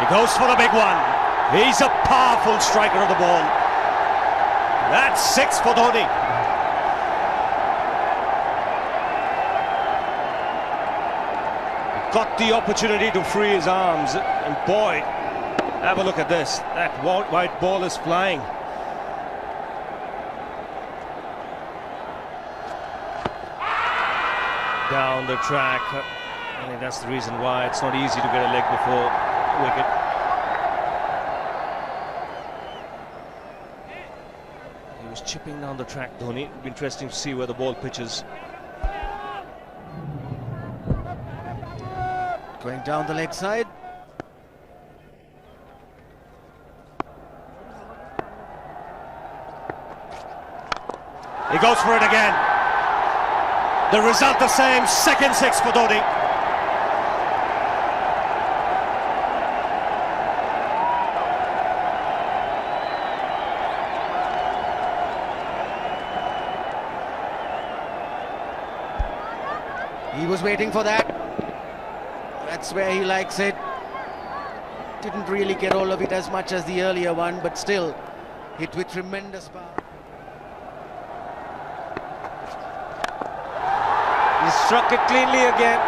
goes for the big one. He's a powerful striker of the ball. That's 6 for Dhoni. Got the opportunity to free his arms, and boy, have a look at this. That white ball is flying. Down the track. I think that's the reason why it's not easy to get a leg before wicket. He was chipping down the track, Dhoni. It'll be interesting to see where the ball pitches. Going down the leg side. He goes for it again. The result the same, second 6 for Dhoni. He was waiting for that. That's where he likes it. Didn't really get all of it as much as the earlier one, but still hit with tremendous power. He struck it cleanly again.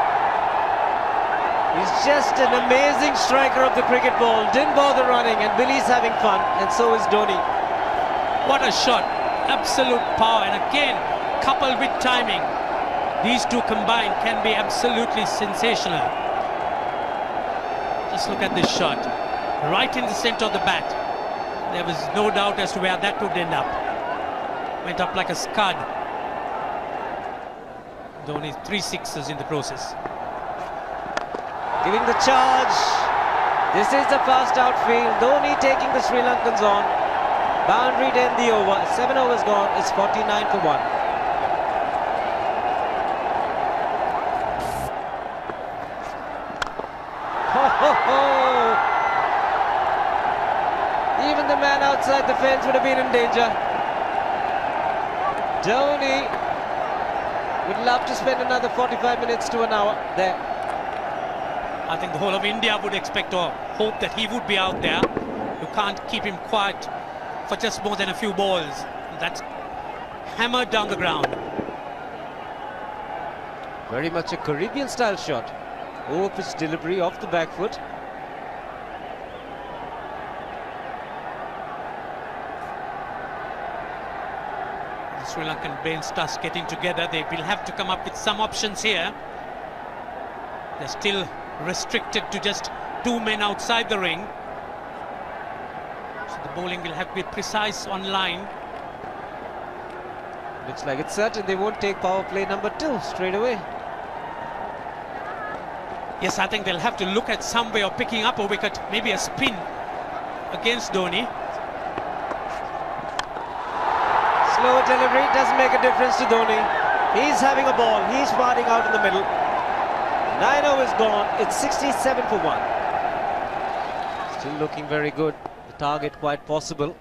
He's just an amazing striker of the cricket ball. Didn't bother running, and Billy's having fun, and so is Dhoni. What a shot. Absolute power, and again, coupled with timing. These two combined can be absolutely sensational. Just look at this shot. Right in the center of the bat. There was no doubt as to where that would end up. Went up like a scud. Dhoni 3 sixes in the process. Giving the charge. This is the fast outfield. Dhoni taking the Sri Lankans on. Boundary to end the over. 7 overs gone. It's 49 for 1. Even the man outside the fence would have been in danger. Dhoni would love to spend another 45 minutes to an hour there. I think the whole of India would expect or hope that he would be out there. You can't keep him quiet for just more than a few balls. That's hammered down the ground. Very much a Caribbean style shot. Over-pitch delivery off the back foot. The Sri Lankan bench starts getting together. They will have to come up with some options here. They're still restricted to just 2 men outside the ring. So the bowling will have to be precise on line. Looks like it's certain they won't take power play number 2 straight away. Yes, I think they'll have to look at some way of picking up a wicket, maybe a spin against Dhoni. Slower delivery doesn't make a difference to Dhoni. He's having a ball, he's parting out in the middle. 9 overs gone, it's 67 for 1. Still looking very good, the target quite possible.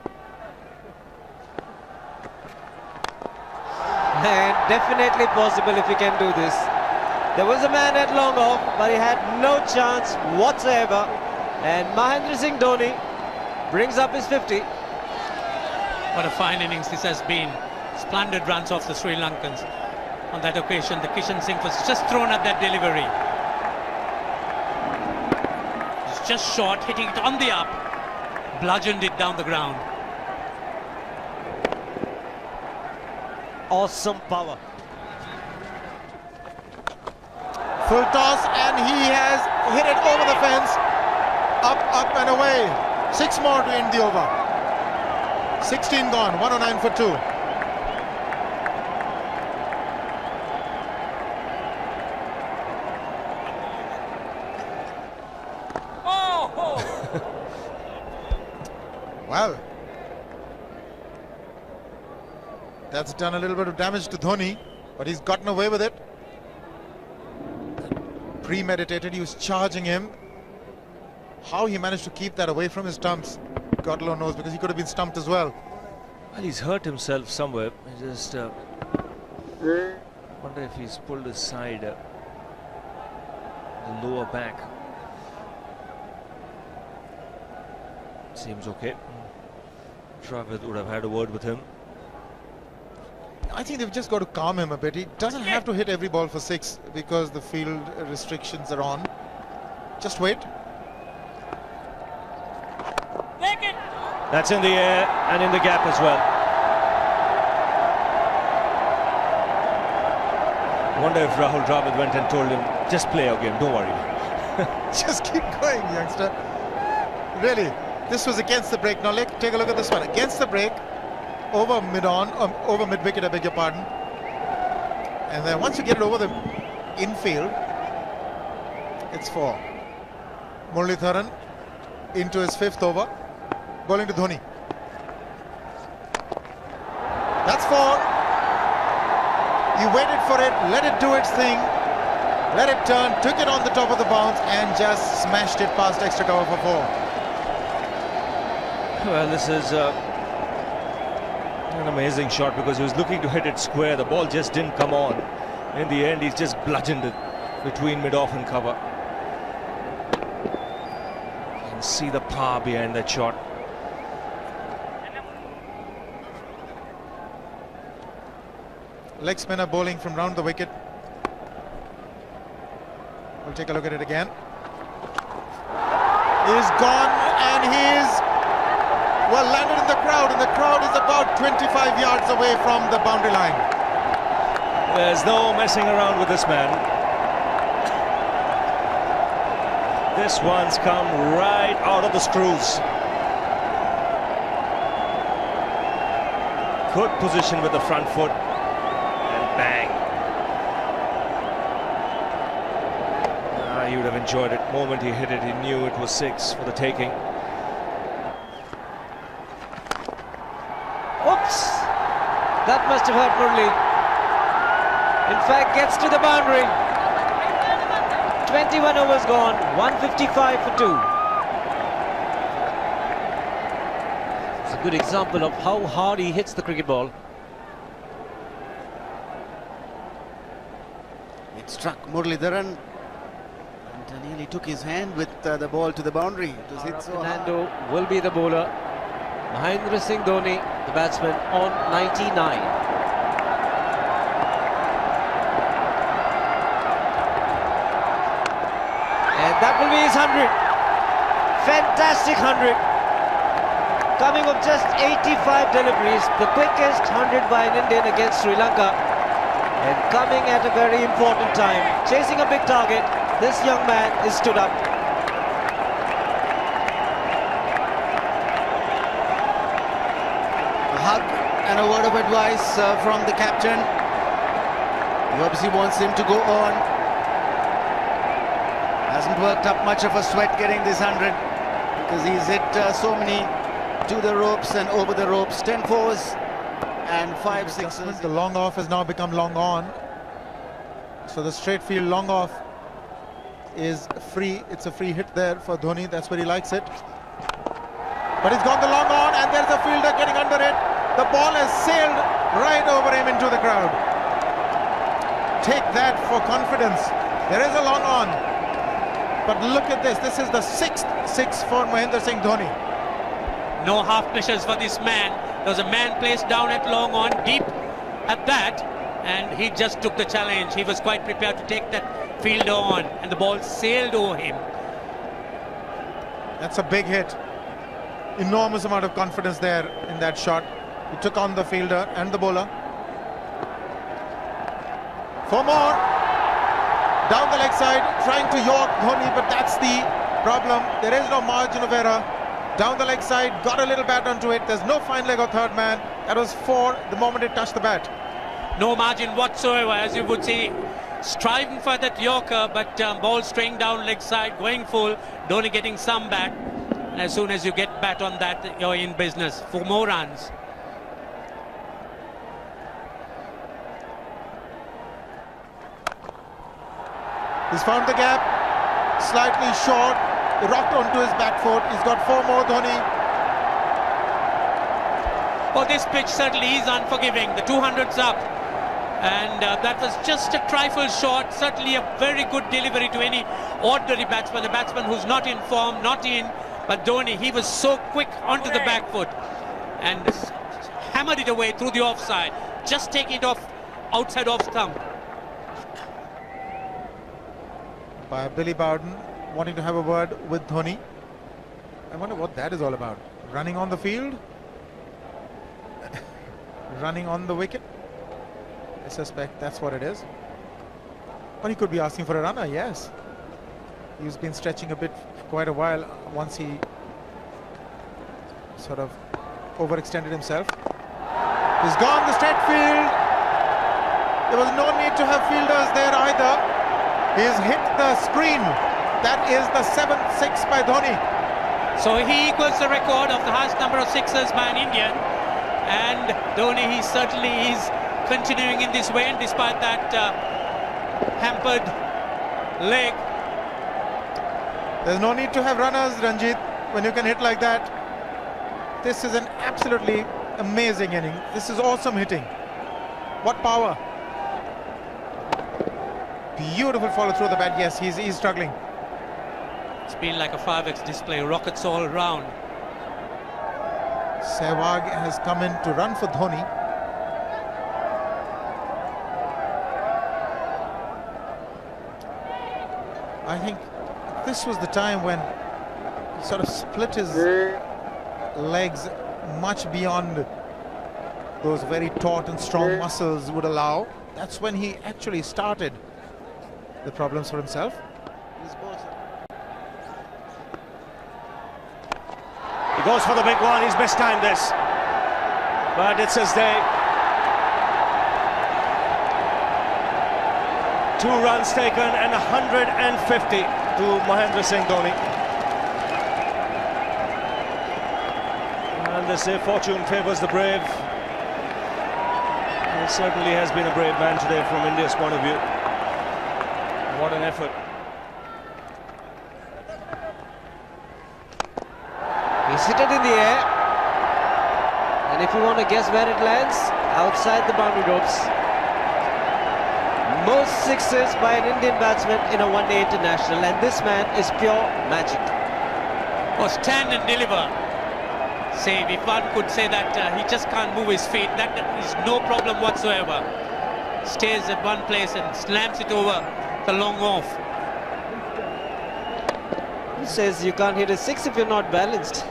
And definitely possible if he can do this. There was a man at long off, but he had no chance whatsoever. And Mahendra Singh Dhoni brings up his 50. What a fine innings this has been. Splendid runs off the Sri Lankans. On that occasion, the Kishan Singh was just thrown at that delivery. It's just short, hitting it on the up. Bludgeoned it down the ground. Awesome power. Full toss, and he has hit it over the fence. Up and away. 6 more to end the over. 16 gone, 109 for 2. Oh! Well, that's done a little bit of damage to Dhoni, but he's gotten away with it. Premeditated, he was charging him. How he managed to keep that away from his stumps, God alone knows, because he could have been stumped as well. Well, he's hurt himself somewhere. I just wonder if he's pulled his side, the lower back. Seems okay. Dravid would have had a word with him. I think they've just got to calm him a bit. He doesn't have to hit every ball for 6 because the field restrictions are on. Just wait. That's in the air and in the gap as well. I wonder if Rahul Dravid went and told him, just play your game, don't worry. Just keep going, youngster. Really, this was against the break. Now take a look at this one. Against the break, over mid-wicket, I beg your pardon. And then once you get it over the infield, it's 4. Muralitharan into his 5th over, bowling to Dhoni. That's 4. He waited for it, let it do its thing, let it turn, took it on the top of the bounce and just smashed it past extra cover for 4. Well, this is an amazing shot because he was looking to hit it square. The ball just didn't come on. In the end, he's just bludgeoned it between mid-off and cover. You can see the power behind that shot. Leg spinner bowling from round the wicket. We'll take a look at it again. He's gone and he's well landed in the crowd, and the crowd is about 25 yards away from the boundary line. There's no messing around with this man. This one's come right out of the screws. Good position with the front foot. Bang. He would have enjoyed it. The moment he hit it, he knew it was 6 for the taking. Oops! That must have hurt Murli. In fact, gets to the boundary. 21 overs gone, 155 for 2. It's a good example of how hard he hits the cricket ball. Struck Muralitharan and nearly took his hand with the ball to the boundary. It was hit so hard. Fernando will be the bowler. Mahendra Singh Dhoni, the batsman, on 99. And that will be his 100. Fantastic 100. Coming of just 85 deliveries, the quickest 100 by an Indian against Sri Lanka. And coming at a very important time, chasing a big target, this young man is stood up. A hug and a word of advice from the captain. He obviously wants him to go on. Hasn't worked up much of a sweat getting this 100 because he's hit so many to the ropes and over the ropes. 10 fours. And 5 sixes. The long off has now become long on. So the straight field long off is free. It's a free hit there for Dhoni. That's where he likes it. But he's gone the long on and there's a fielder getting under it. The ball has sailed right over him into the crowd. Take that for confidence. There is a long on. But look at this. This is the 6th 6 for Mahendra Singh Dhoni. No half measures for this man. There was a man placed down at long on, deep at that, and he just took the challenge. He was quite prepared to take that fielder on, and the ball sailed over him. That's a big hit. Enormous amount of confidence there in that shot. He took on the fielder and the bowler. 4 more. Down the leg side, trying to york Dhoni, but that's the problem. There is no margin of error. Down the leg side, got a little bat onto it. There's no fine leg or third man. That was 4 the moment it touched the bat. No margin whatsoever, as you would see. Striving for that yorker, but ball straying down leg side, going full. Dhoni getting some bat. And as soon as you get bat on that, you're in business for more runs. He's found the gap, slightly short. He rocked onto his back foot. He's got 4 more, Dhoni. Oh, this pitch certainly is unforgiving. The 200's up. And that was just a trifle short. Certainly a very good delivery to any ordinary batsman. A batsman who's not in form, not in But Dhoni, he was so quick onto the back foot and hammered it away through the offside. Just take it off outside off stump. By Billy Bowden wanting to have a word with Dhoni. I wonder what that is all about. Running on the field? Running on the wicket? I suspect that's what it is. Or he could be asking for a runner, yes. He's been stretching a bit for quite a while once he sort of overextended himself. He's gone the straight field. There was no need to have fielders there either. He's hit the screen. That is the 7th 6 by Dhoni. So he equals the record of the highest number of sixes by an Indian. And Dhoni, he certainly is continuing in this way, and despite that hampered leg. There's no need to have runners, Ranjit, when you can hit like that. This is an absolutely amazing inning. This is awesome hitting. What power. Beautiful follow through the bat. Yes, he's struggling. It's been like a 5x display, rockets all round. Sehwag has come in to run for Dhoni. I think this was the time when he sort of split his legs much beyond those very taut and strong muscles would allow. That's when he actually started the problems for himself. He goes for the big one. He's mistimed this, but it's his day. 2 runs taken and 150 to Mahendra Singh Dhoni. And they say fortune favours the brave. He certainly has been a brave man today from India's point of view. What an effort. He's hit it in the air. And if you want to guess where it lands, outside the boundary ropes. Most sixes by an Indian batsman in a one-day international, and this man is pure magic. Or stand and deliver. Say, if one could say that he just can't move his feet, that is no problem whatsoever. Stays at one place and slams it over the long off. Who says you can't hit a 6 if you're not balanced?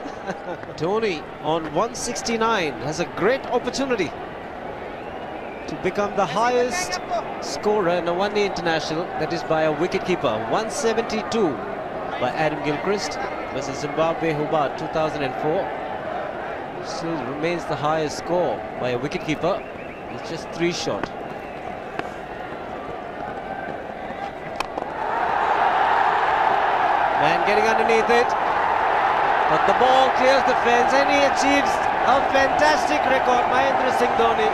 Dhoni on 169 has a great opportunity to become the highest scorer in a one-day international, that is by a wicketkeeper. 172 by Adam Gilchrist versus Zimbabwe Hobart 2004. Still remains the highest score by a wicketkeeper. It's just 3 short. Man getting underneath it, but the ball clears the fence and he achieves a fantastic record. Mahendra Singh Dhoni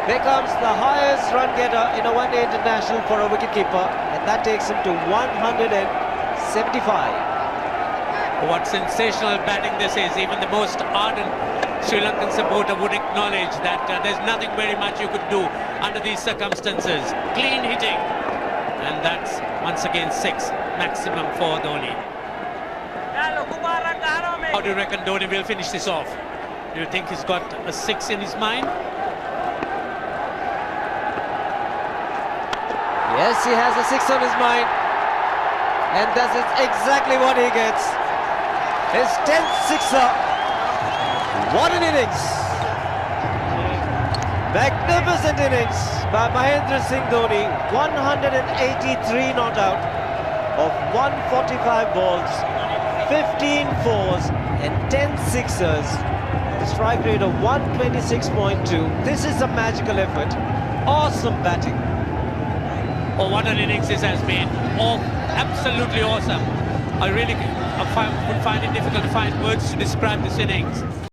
becomes the highest run getter in a one-day international for a wicketkeeper, and that takes him to 175. What sensational batting this is. Even the most ardent Sri Lankan supporter would acknowledge that there's nothing very much you could do under these circumstances. Clean hitting, and that's once again 6 maximum for Dhoni. How do you reckon Dhoni will finish this off? Do you think he's got a 6 in his mind? Yes, he has a 6 on his mind, and that is exactly what he gets. His 10th sixer. What an innings! Magnificent innings by Mahendra Singh Dhoni. 183 not out of 145 balls, 15 fours and 10 sixers. The strike rate of 126.2. This is a magical effort. Awesome batting. Oh, what an innings this has been. Oh, absolutely awesome. I really would find it difficult to find words to describe this innings.